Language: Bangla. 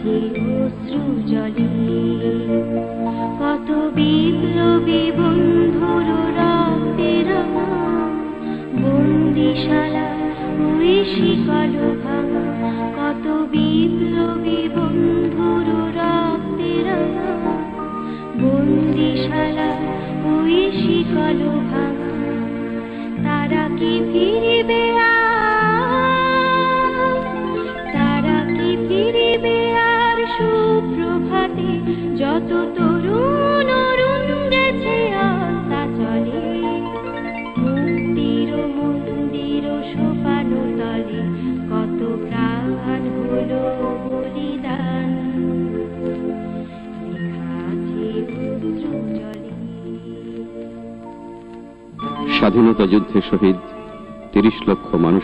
আছে অশ্রু জলে। কত বিপ্লবী বন্ধুর রক্তের বন্দিশালা ওই শিকল ভাঙা। কত বিপ্লবী বন্ধুর রক্তের বন্দিশালা ওই শিকল ভাঙা। তারা কি ফিরিবে আর, তারা কি ফিরিবে আর সুপ্রভাতে? যত তরুণ অরুণ গেছে আস্তা চলে, মুক্তির মন্দির সোপান তলে কত প্রাণ হলো বলিদান, লেখা আছে অশ্রু জলে। স্বাধীনতা যুদ্ধে শহীদ 30 লক্ষ মানুষ